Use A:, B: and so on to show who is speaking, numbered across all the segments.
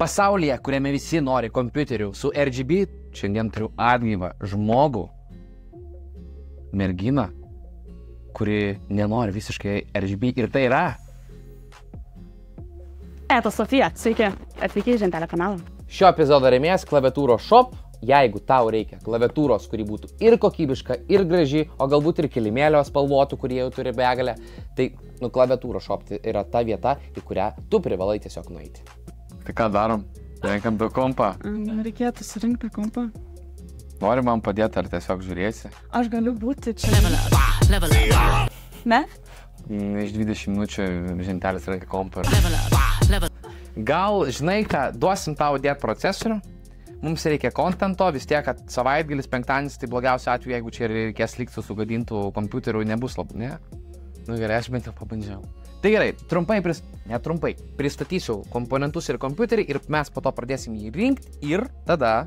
A: Pasaulyje, kuriame visi nori kompiuterių su RGB, šiandien turiu atgyvą žmogų, merginą, kuri nenori visiškai RGB. Ir tai yra...
B: Sofija, sveiki. Atvykiai į Žentelio kanalą.
A: Šio epizodo rėmėjas Klaviatūros Shop. Jeigu tau reikia klaviatūros, kuri būtų ir kokybiška, ir graži, o galbūt ir kilimėlio spalvotų, kurie jau turi begalę, tai Klaviatūros Shop yra ta vieta, į kurią tu privalai tiesiog nueiti.
C: Tai ką darom? Renkam tą kompą.
B: Reikėtų surinkti kompą.
C: Nori man padėti ar tiesiog žiūrėsi?
B: Aš galiu būti čia. Ne?
C: Iš 20 minučių Žentelis renka kompą.
A: Gal, žinai ką, duosim tau dėti procesorių. Mums reikia kontento, vis tiek, kad savaitgalis, penktadienis, tai blogiausiu atveju, jeigu čia reikės likti su sugadintų kompiuterių, nebus labai, ne? Nu gerai, aš bent jau pabandžiau. Tai gerai, trumpai pristatysiu komponentus ir kompiuterį ir mes po to pradėsim jį rinkti ir tada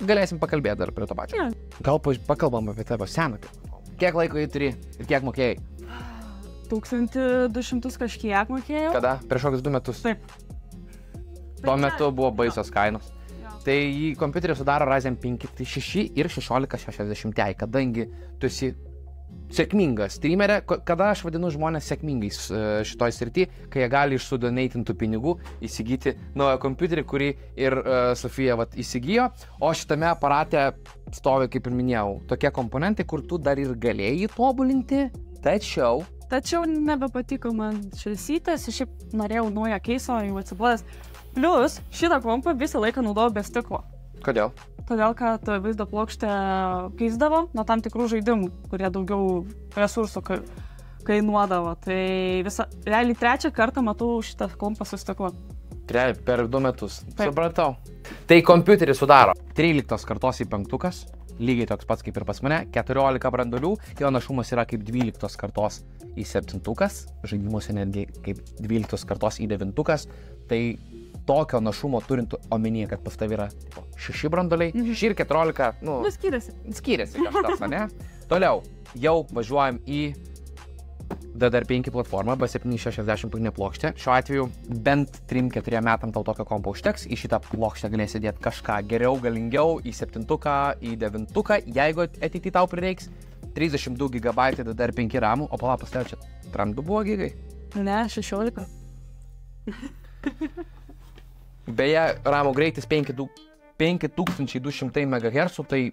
A: galėsim pakalbėti dar prie to pačio. Gal pakalbam apie tavo seną. Kiek laiko jį turi ir kiek mokėjai?
B: 1200 kažkiek mokėjau.
A: Kada? Prieš kokius 2 metus?
B: Taip.
A: Tuo metu buvo baisios kainos. Tai į kompiuterį sudaro Ryzen 5, 6 ir 1660 Ti, kadangi tu esi sėkminga streamerė, kada aš vadinu žmonės sėkmingais šitoj srity, kai jie gali iš sudoneitintų pinigų įsigyti naują kompiuterį, kurį ir Sofija įsigijo, o šitame aparate stovi, kaip ir minėjau, tokie komponentai, kur tu dar ir galėjai tobulinti, tačiau
B: nebepatiko man šilsytės, šiaip norėjau naują keisą, jau atsibodęs. Plius, šitą kompą visą laiką naudojau be stiklo.
A: Kodėl?
B: Todėl, kad vaizdo plokštę keisdavo nuo tam tikrų žaidimų, kurie daugiau resursų kainuodavo. Tai realiai 3 kartą matau šitą kompą su stiklu.
A: Per 2 metus.
B: Taip.
A: Supratau. Tai kompiuterį sudaro 13 kartos į 5, lygiai toks pats kaip ir pas mane, 14 branduolių, jo našumas yra kaip 12 kartos į 7, žaidimuose netgi kaip 12 kartos į 9, tai tokio našumo turint omenyje, kad pas tavai yra 6 branduoliai, 6 ir 14, skiriasi kažkas, ne? Toliau, jau važiuojam į DDR5 platformą, B760 putinė plokštė. Šiuo atveju bent 3-4 metam tau tokio kompo užteks, į šitą plokštę galėsi dėti kažką geriau, galingiau, į 7, į 9, jeigu ateityje tau prireiks 32 GB DDR5 RAM, o palapas tau čia RAM 2 buvo gigai?
B: Ne, 16.
A: Beje, RAM greitis 5200 MHz, tai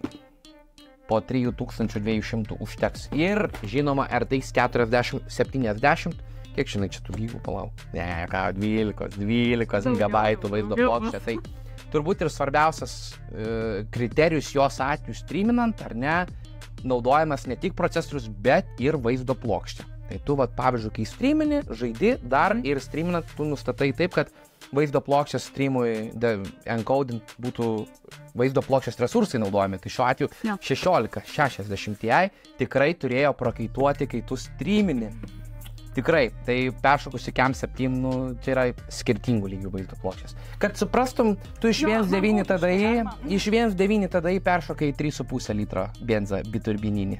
A: po 3200 užteks. Ir, žinoma, RTX 4070, kiek žinai, čia tų gigų palau? Ne, ką, 12 GB vaizdo plokštė. Tai turbūt ir svarbiausias kriterijus jos atveju streaminant, ar ne, naudojamas ne tik procesorius, bet ir vaizdo plokštė. Tai tu, pavyzdžiui, kai streamini, žaidi dar ir streaminant, tu nustatai taip, kad vaizdo plokštės streamui encodint būtų vaizdo plokštės resursai naudojami. Tai šiuo atveju 1660 Ti tikrai turėjo prakaituoti, kai tu streamini. Tikrai, tai peršokusi Cam 7, čia yra skirtingų lygių vaizdo plokštės. Kad suprastum, tu iš 1.9 TDI peršokai 3,5 litro benzą biturbininį.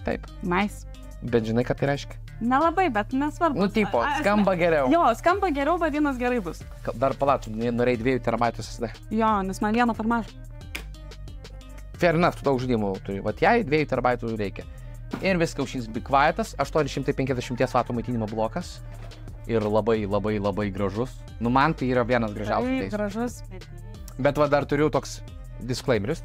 A: Taip.
B: Nice.
A: Bet žinai, ką tai reiškia?
B: Nelabai, bet nesvarbu.
A: Nu, tipo, skamba geriau.
B: Jo, skamba geriau, vadinasi gerai bus.
A: Dar palačiu, norėjai 2 TB SSD.
B: Jo, nes man vieno per mažą.
A: Fair enough, tu daug žaidimų turi. Vat jai 2 TB reikia. Ir viską užšys Be Quietas, 850 W maitinimo blokas. Ir labai gražus. Nu, man tai yra vienas gražiausių.
B: Gražus.
A: Bet va dar turiu toks disclaimeris.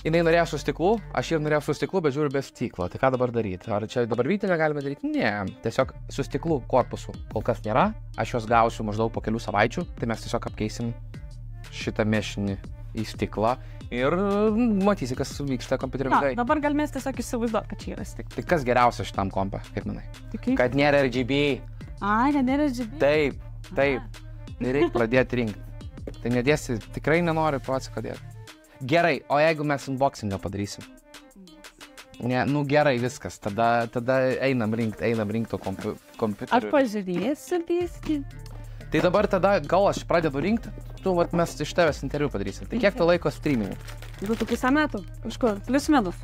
A: Jinai norėjo su stiklu, aš ir norėjau su stiklu, bet žiūriu be stiklo. Tai ką dabar daryti? Ar čia dabar vytelę galime daryti? Ne, tiesiog su stiklu korpusu kol kas nėra. Aš juos gausiu maždaug po kelių savaičių, tai mes tiesiog apkeisim šitą mešinį į stiklą ir matysi, kas vyksta kompiuterio viduje.
B: Dabar gal mes tiesiog įsivaizduoti, kad čia yra stiklas.
A: Tai kas geriausia šitam kompą, kaip manai?
B: Tik
A: kad nėra RGB.
B: Kad nėra RGB.
A: Taip. Nereikia pradėti rinkti. Tai nedėsi, tikrai nenori procesą dėti. Gerai, o jeigu mes unboxingą padarysim? Ne, nu gerai, viskas, tada einam rinkti kompiuterių.
B: Aš pažiūrėsiu biskį.
A: Tai dabar tada gal aš pradedu rinkti, mes iš tavęs interviu padarysim. Tai kiek to laiko streamingų?
B: 2,5 metų. Iš kur? 3 metus.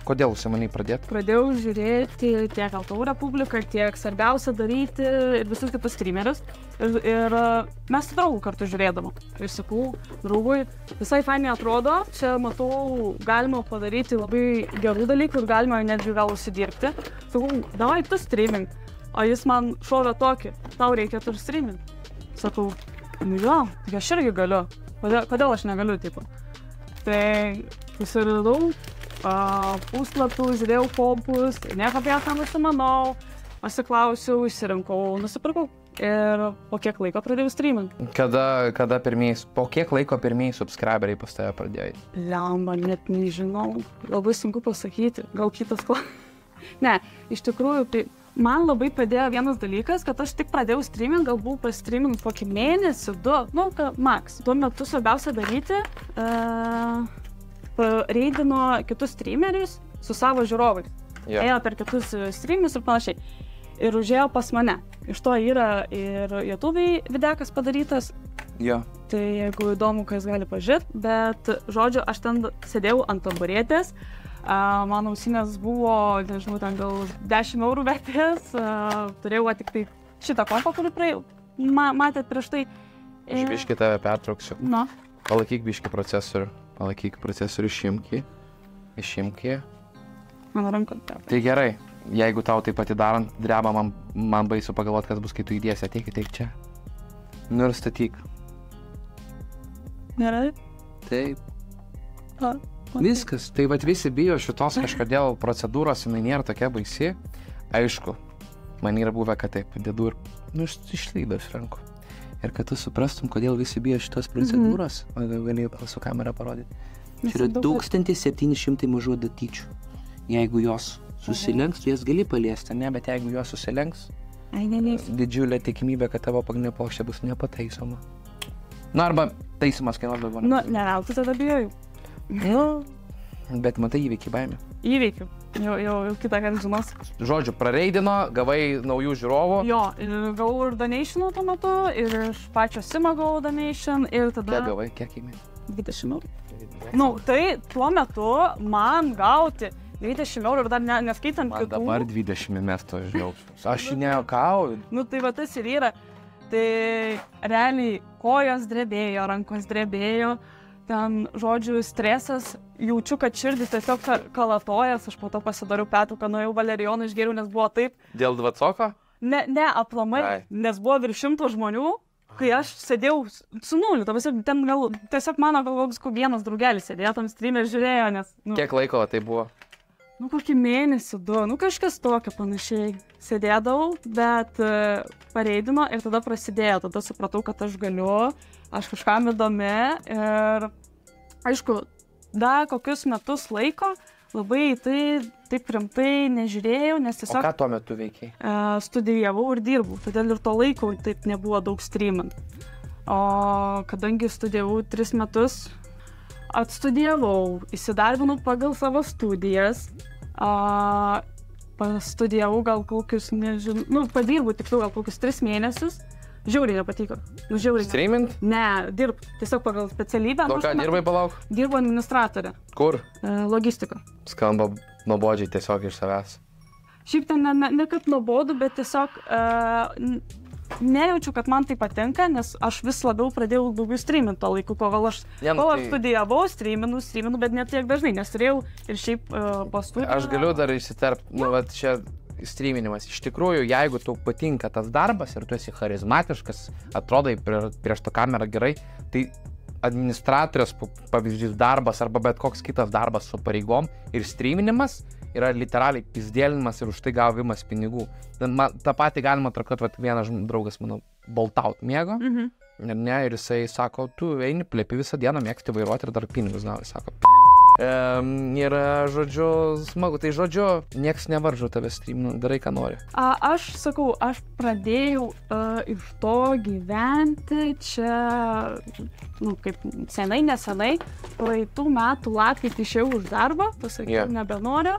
A: kodėl užsimanei pradėti?
B: Pradėjau žiūrėti tiek LTV Republiką, tiek Svarbiausia daryti ir visus kitus streamerius. Ir mes su draugu kartu žiūrėdavom. Ir sakau, draugui, visai fainai atrodo, čia matau, galima padaryti labai gerų dalykų ir galima netgi gal užsidirbti. Sakau, davai tu streaming. O jis man šovė tokį, tau reikia tu streaming. Sakau, nu jo, tai aš irgi galiu. Kodėl aš negaliu, tipo? Tai susiradau puslapių, žiūrėjau kompus, nieko apie ką nusimanau, pasiklausiau, išsirinkau, nusipirkau ir po kiek laiko pradėjau streamint.
A: Po kiek laiko pirmieji subscriberiai pas tave pradėjo?
B: Lemba, net nežinau, labai sunku pasakyti, gal kitas Ne, iš tikrųjų, tai man labai padėjo vienas dalykas, kad aš tik pradėjau streamint, gal buvau pastreamint kokį mėnesį, 2, nu, max. Tuo metu svarbiausia daryti, reidino kitus streamerius su savo žiūrovais.
A: Yeah.
B: Ėjo per kitus streamus ir panašiai. Ir užėjo pas mane. Iš to yra ir YouTube'ai videkas padarytas.
A: Jo.
B: Tai jeigu įdomu, kas gali pažiūrėti, bet, žodžiu, aš ten sėdėjau ant taburetės. Mano ausinės buvo, nežinau, ten gal 10 eurų vertės. Turėjau tik tai šitą kompą, kurį praėjau. Matėt prieš tai.
A: Aš biškį tave pertrauksiu.
B: Nu.
A: Palaikyk biškį procesorių. Palaikyk procesorių išimki.
B: Mano ranką.
A: Tai gerai, jeigu tau taip atidarant dreba, man baisu pagalvoti, kas bus, kai tu įdėsi. Ateik čia. Nu ir statyk.
B: Gerai?
A: Taip. Viskas. Tai vat visi bijo šitos kažkodėl procedūros, jinai nėra tokia baisi. Aišku, man yra buvę, kad taip, dedu ir išlydo iš rankų. Ir kad tu suprastum, kodėl visi bijo šitos procedūros, galėjau su kamera parodyti. Čia yra 1700 mažų datyčių. Jeigu jos susilenks, tu jas gali paliesti, ne, bet jeigu jos susilenks, didžiulė tikimybė, kad tavo pagrindinė plokštė bus nepataisoma. Nu, arba taisimas kainuos daugiau.
B: Nu, nerautų tada bijojau.
A: Nu, bet matai, įveikiai baimę.
B: Įveikiu. Jau kitą kartą žinos.
A: Žodžiu, prareidino, gavai naujų žiūrovų.
B: Jo, ir gavau ir donationų tuo metu, ir iš pačio Simo gavau donation, ir tada...
A: Kiek gavai, kiek įmė?
B: 20 eurų. Nu, tai tuo metu man gauti 20 eurų ir dar neskaitant kitų.
A: Dabar 20 mes to žiausiu. Aš nejuokauju.
B: Nu, tai va tas ir yra. Tai realiai kojos drebėjo, rankos drebėjo. Ten, žodžiu, stresas, jaučiu, kad širdis tiesiog kalatojas, aš po to pasidariau pertrauką, nuėjau valerijoną, išgėriau, nes buvo taip.
A: Dėl dvacoko?
B: Ne, aplamai, nes buvo virš 100 žmonių, kai aš sėdėjau su nuliu, ten gal, tiesiog mano galvoks vienas draugelis sėdėjo, tam streamė žiūrėjo, nes... Nu,
A: kiek laiko tai buvo?
B: Nu, kokį mėnesį, 2, nu kažkas tokio panašiai. Sėdėdavau, bet pareidino ir tada prasidėjo, tada supratau, kad aš galiu. Aš kažkam įdomi ir, aišku, dar kokius metus laiko labai tai taip rimtai nežiūrėjau, nes tiesiog...
A: O ką tuo metu veikiai?
B: Studijavau ir dirbau, todėl ir to laiko taip nebuvo daug streamint. O kadangi studijavau 3 metus, atstudijavau, įsidarbinau pagal savo studijas, studijavau gal kokius, nežinau, nu, padirbau tiksliau gal kokius 3 mėnesius. Žiauriai nepatiko. Nu, žiauriai.
A: Streamint?
B: Ne, dirb. Tiesiog pagal specialybę.
A: O ką, dirbai palauk?
B: Dirbu administratorė.
A: Kur?
B: Logistika.
A: Skamba nuobodžiai tiesiog iš savęs.
B: Šiaip ten ne kad nuobodu, bet tiesiog nejaučiu, kad man tai patinka, nes aš vis labiau pradėjau daugiau streamint to laiku, kol aš studijavau, streaminu, bet ne tiek dažnai, nes turėjau ir šiaip po studijų. Aš
A: galiu dar įsiterpti, nu, vat čia... streaminimas. Iš tikrųjų, jeigu tau patinka tas darbas ir tu esi charizmatiškas, atrodai prieš tą kamerą gerai, tai administratorės pavyzdys darbas arba bet koks kitas darbas su pareigom ir streaminimas yra literaliai pizdėlinimas ir už tai gavimas pinigų. Ta patį galima traktuoti, vat vienas draugas, mano, boltaut mėgo, ir jisai sako, tu eini plepi visą dieną, mėgsti vairuoti ir dar pinigus gauni, sako. Ir, žodžiu, smagu, tai žodžiu, nieks nevaržo tave streaminu, darai ką nori.
B: Aš sakau, aš pradėjau iš to gyventi čia, nu, kaip nesenai, praeitų metų lapkritį išėjau už darbą, pasakiau, nebenoriu,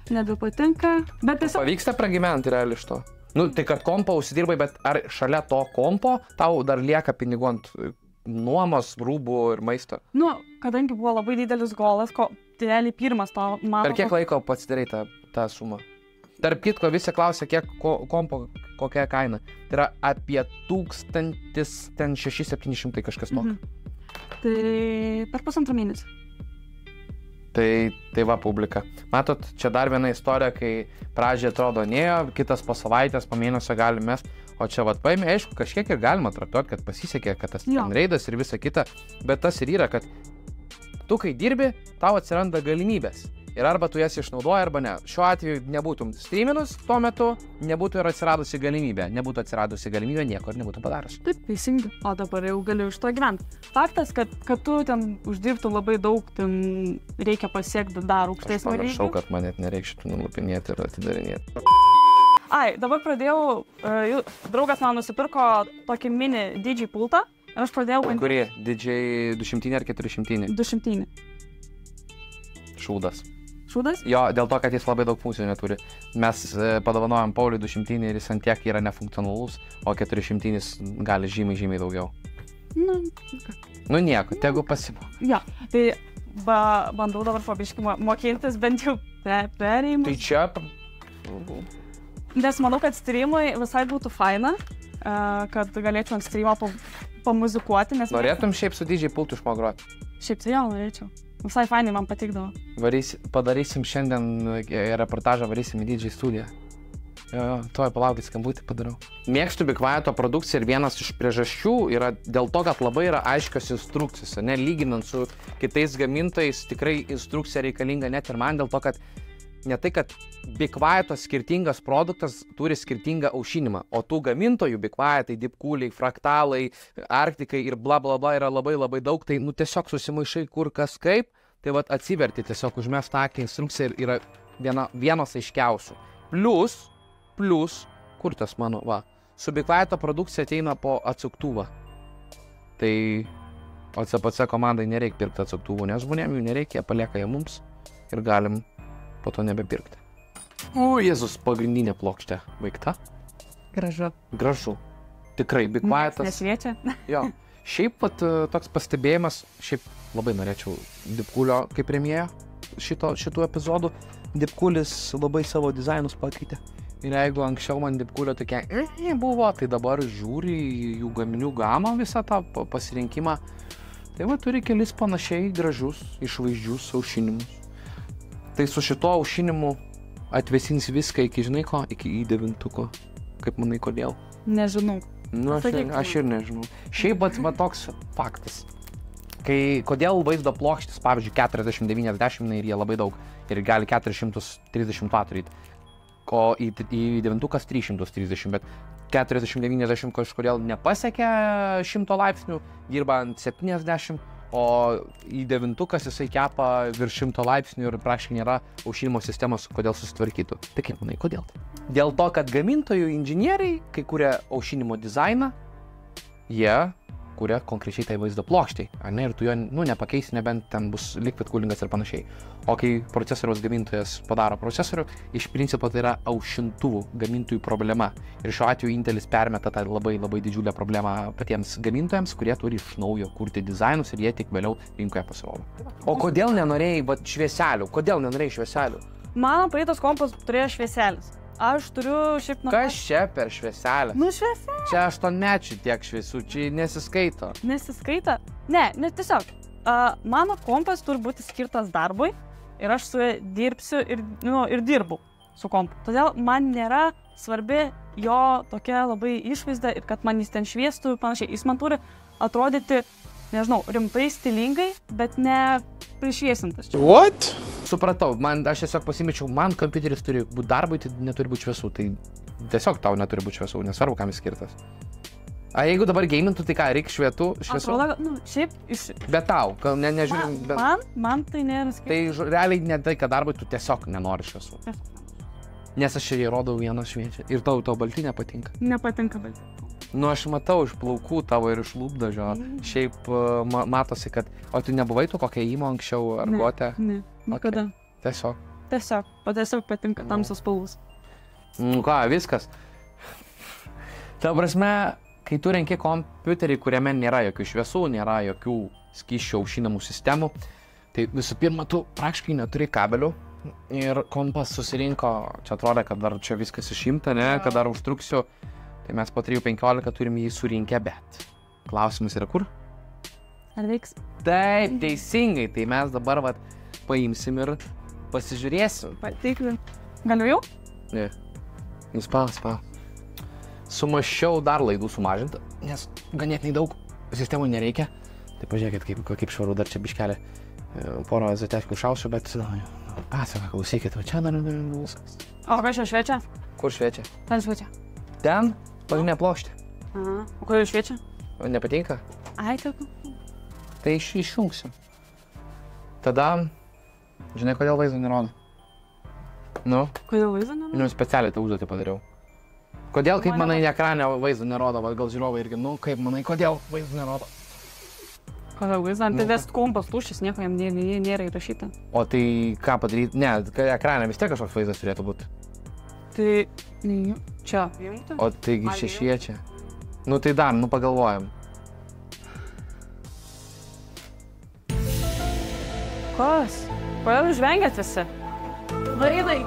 B: nebepatinka, bet tiesiog...
A: Pavyksta pragyventi realiai iš to? Nu, tai kad kompą užsidirbai, bet ar šalia to kompo tau dar lieka pinigų ant nuomos, rūbų ir maisto?
B: Nu, kadangi buvo labai didelis golas, realiai pirmas to mano.
A: Per kiek laiko pasidarai tą sumą? Tarp kitko, visi klausia, kiek kompo, kokia kaina. Tai yra apie 1600 kažkas tokio.
B: Tai per 1,5 mėnesį.
A: Tai va publika. Matot, čia dar viena istorija, kai pradžiai atrodo nėjo, kitas po savaitės, po mėnesio gali mest, o čia vat paėmė, aišku, kažkiek ir galima traktuoti, kad pasisekė, kad tas ten reidas ir visa kita, bet tas ir yra, kad tu, kai dirbi, tau atsiranda galimybės. Ir arba tu jas išnaudoji, arba ne. Šiuo atveju nebūtum streaminus tuo metu, nebūtų ir atsiradusi galimybė. Nebūtų atsiradusi galimybė, nieko ir nebūtų padaręs.
B: Taip, teisingai. O dabar jau galiu iš to gyventi. Faktas, kad tu ten uždirbtum labai daug, ten reikia pasiekti dar aukštesnį lygį.
A: Aš pamiršau, kad man net nereikia šitų nulupinėti ir atidarinėti.
B: Ai, dabar pradėjau, draugas man nusipirko tokį mini DJ pultą ir aš pradėjau...
A: Kurie? DJ 200 ar 400?
B: 200.
A: Šūdas.
B: Šūdas?
A: Jo, dėl to, kad jis labai daug funkcijų neturi. Mes padovanojam Pauliui 200 ir jis ant tiek yra nefunkcionalus, o 400 gali žymiai daugiau. Nu nieko, tegu pasimo.
B: Jo, tai bandau dabar pabiškį mokintis bent jau perėjimus.
A: Tai čia...
B: Nes manau, kad streamui visai būtų faina, kad galėčiau ant streamo pamuzikuoti, nes...
A: Norėtum šiaip su DJ pultu išmogroti?
B: Šiaip tai jau norėčiau. Visai fainai man patikdavo.
A: Padarysim šiandien reportažą, varysim į DJ studiją. Jo, tuoj palaukit, skambutį padarau. Mėgstu Be Quieto produkciją ir vienas iš priežasčių yra dėl to, kad labai yra aiškios instrukcijos. Lyginant su kitais gamintojais, tikrai instrukcija reikalinga net ir man dėl to, kad ne tai, kad Be Quieto skirtingas produktas turi skirtingą aušinimą, o tų gamintojų Be Quietai, Deepcooliai, Fraktalai, Arktikai ir bla bla bla yra labai daug, tai tiesiog susimaišai kur kas kaip, tai vat atsiverti tiesiog užmest akį instrukciją ir yra vienas aiškiausių. Plus, kur tas mano, va, su Be Quieto produkcija ateina po atsuktuvą. Tai OCPC komandai nereikia pirkti atsuktuvų, nes žmonėm jų nereikia, palieka jie mums ir galim po to nebepirkti. O, Jėzus, pagrindinė plokštė baigta. Gražu. Tikrai, Be Quietas.
B: Nesviečia?
A: Jo. Šiaip pat toks pastebėjimas, šiaip labai norėčiau Deepcoolio kaip rėmėjo šitų epizodų. Deepcoolis labai savo dizainus pakeitė. Ir jeigu anksčiau man Deepcoolio tokia buvo, tai dabar žiūri jų gaminių gamą visą tą pasirinkimą. Tai va turi kelis panašiai gražus, išvaizdžius aušinimus. Tai su šito aušinimu atvesins viską iki, žinai ko, iki i9-uko. Kaip manai, kodėl?
B: Nežinau.
A: Nu, aš ir nežinau. Šiaip va toks faktas. Kodėl vaizdo plokštės, pavyzdžiui, 40-90 ir jie labai daug ir gali 430 paturyti, o į 9-ukas 330, bet 40-90 kažkodėl nepasiekia 100 laipsnių, dirba ant 70, o į 9-ukas jisai kepa virš 100 laipsnių ir praškai nėra aušinimo sistemos, kodėl susitvarkytų. Tai kaip manai, kodėl? Dėl to, kad gamintojų inžinieriai, kai kuria aušinimo dizainą, jie kuria konkrečiai tai vaizdo plokščiai, ir tu jo nepakeisi, nebent ten bus liquid coolingas ir panašiai. O kai procesoriaus gamintojas padaro procesorių, iš principo tai yra aušintuvų gamintojų problema. Ir šiuo atveju Intelis permeta tą labai didžiulę problemą patiems gamintojams, kurie turi iš naujo kurti dizainus ir jie tik vėliau rinkoje pasirodo. O kodėl nenorėjai švieselių? Kodėl nenorėjai švieselių?
B: Mano praeitas kompas turėjo švieselis. Aš turiu šiaip...
A: Kas čia per švieselę?
B: Švieselė.
A: Čia 8-mečių tiek šviesų, čia nesiskaito.
B: Nesiskaita? Ne, tiesiog. Mano kompas turi būti skirtas darbui ir aš su juo dirbsiu ir dirbu su kompu. Todėl man nėra svarbi jo tokia labai išvaizda ir kad man jis ten šviestų ir panašiai. Jis man turi atrodyti, nežinau, rimtai, stilingai, bet ne prišviesintas.
A: What? Supratau, aš tiesiog pasimečiau, man kompiuteris turi būti darbui, tai neturi būti šviesų, tai tiesiog tau neturi būti šviesų, nesvarbu, kam jis skirtas. A jeigu dabar geimintų, tai ką, reikia šviesų?
B: Atrodo, šiaip
A: Bet tau, nežiūrim...
B: Man tai nėra skirtas.
A: Tai realiai ne tai, kad darbui tu tiesiog nenori šviesų. Nes aš čia įrodau vieną šviečia. Ir tau balti nepatinka?
B: Nepatinka balti.
A: Aš matau iš plaukų tavo ir iš lūpdažio. Šiaip matosi, kad... O tu nebuvai tu kokią įmą anksčiau ar gotę?
B: Ne, niekada.
A: Tiesiog?
B: Tiesiog patinka tamsios spalvos.
A: Ką, viskas. Ta prasme, kai tu renki kompiuterį, kuriame nėra jokių šviesų, nėra jokių skysčių aušinamų sistemų, Tai visų pirma, tu praktiškai neturi kabelių ir kompas susirinko, čia atrodo, kad dar čia viskas išimta, ne, kad dar užtruksiu, tai mes po 3:15 turim jį surinkę, bet klausimas yra kur?
B: Ar veiks?
A: Taip, teisingai, tai mes dabar vat paimsim ir pasižiūrėsim.
B: Patikrint. Galiu jau?
A: Ne, spau. Sumašiau dar laidų sumažinti, nes ganėtinai daug sistemų nereikia. Tai pažiūrėkit, kaip švaru dar čia biškelė. Porą zateškių šausiu, bet pasaką, klausykit, o čia dar viskas.
B: O ką čia šviečia?
A: Kur šviečia?
B: Ten šviečia.
A: Ten? Pagrindinė plokštė.
B: Aha. O kur šviečia?
A: O nepatinka?
B: Ai, taip.
A: Tai išjungsiu. Tada, žinai, kodėl vaizdo nerodo? Nu?
B: Kodėl vaizdo nerodo?
A: Nu, specialiai tą užduotį padariau. Kodėl, kaip manai, ekrane vaizdo nerodo, gal žiūrovai irgi, nu, kaip manai, kodėl vaizdo nerodo?
B: Kodėl vaizdą? Tai vest kompas tuščias, nieko jam nėra įrašyta.
A: O tai ką padaryti? Ne, ekrane vis tiek kažkoks vaizdas turėtų būti.
B: Tai, čia.
A: O taigi čia šviečia. Nu tai dar, nu pagalvojam.
B: Kas? Kodėl žvengiat visi? Varinai.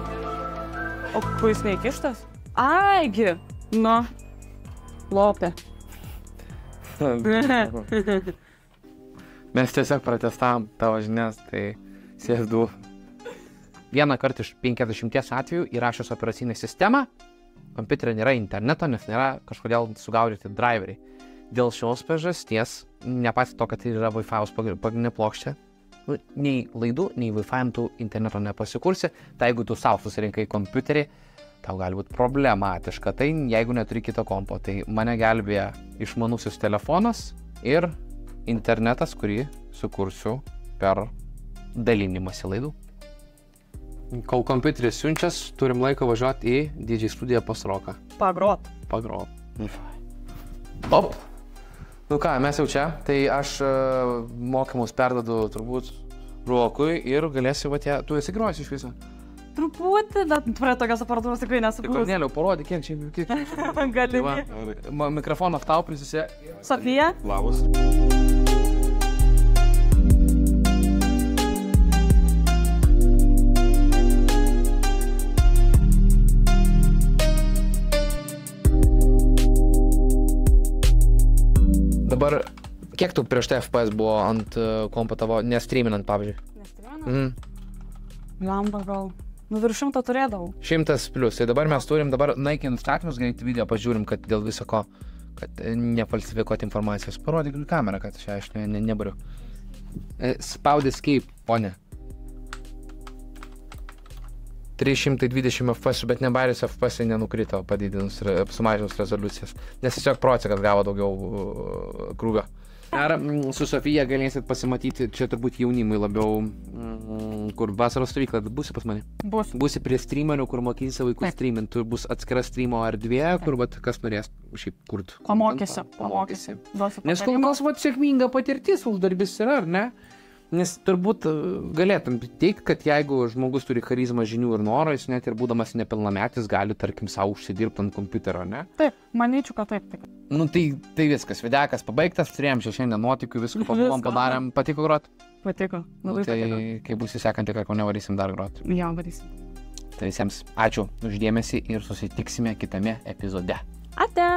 B: O kur jis neįkištas? Aigi. Nu. Lopė.
A: Mes tiesiog pratestavom tavo žinias, tai sėsdu. Vieną kartą iš 50 atvejų įrašęs operacinę sistemą, kompiuterio nėra interneto, nes nėra kažkodėl sugaudyti driveriai. Dėl šios priežasties, nepaisant to, kad tai yra Wi-Fi'aus pagrindinė plokštė, nei laidų, nei Wi-Fi'am tu interneto nepasikursi, tai jeigu tu savo susirinkai kompiuterį, tau gali būti problematiška. Tai jeigu neturi kito kompo, tai mane gelbėja išmanusis telefonas ir internetas, kurį sukursiu per dalinimąsi laidų. Kol kompiuteris siunčias, turim laiko važiuoti į DJ studiją pas Roką.
B: Pagrot.
A: Op. Nu ką, mes jau čia, tai aš mokymus perdodu turbūt Rokui ir galėsi, tu esi grojęs iš viso?
B: Truputį, bet prie tokios aparatūros tikrai nesupūs.
A: Korneliau, parodyk, kiek čia.
B: Gali.
A: Mikrofonas tau prisisė.
B: Sofija?
A: Labas. Dabar, kiek tu prieš tai FPS buvo ant kompo tavo, nestreaminant, pavyzdžiui?
B: Nestreaminant? Lamba gal. Nu, virš 100 turėdavau.
A: 100 plius. Tai dabar mes turim naikinti statymus, greitai video pažiūrim, kad dėl viso ko, kad nefalsifikuoti informacijos. Parodyk kamerą, kad aš nebariu. Spaudi escape, ponė. 320 FPS, bet nebaris FPS nenukrito, padidinus, sumažinus rezoliucijas. Nes tiesiog procekas gavo daugiau krūvio. Ar su Sofija galėsit pasimatyti, čia turbūt jaunimui labiau, kur vasaros stovykla, būsi pas mane?
B: Bus.
A: Būsi prie streamerių, kur mokysi vaikus streamint, tu bus atskira streamo erdvė, kur kas norės šiaip kurt.
B: Pamokysi.
A: Nes kol kas sėkminga patirtis uždarbis yra, ar ne? Nes turbūt galėtum teikti, kad jeigu žmogus turi charizmą, žinių ir norą, jis net ir būdamas nepilnametis gali, tarkim, savo užsidirbti ant kompiuterio, ne?
B: Taip, manyčiau, kad taip.
A: Nu tai viskas, videkas pabaigtas, turėjom čia šiandien nuotykių, viską padarėm, patiko grot?
B: Patiko, labai patiko.
A: Tai kai bus sekantį kartą, nevarysim dar grot.
B: Jo, varysim.
A: Tai visiems ačiū už dėmesį ir susitiksime kitame epizode.
B: Ate!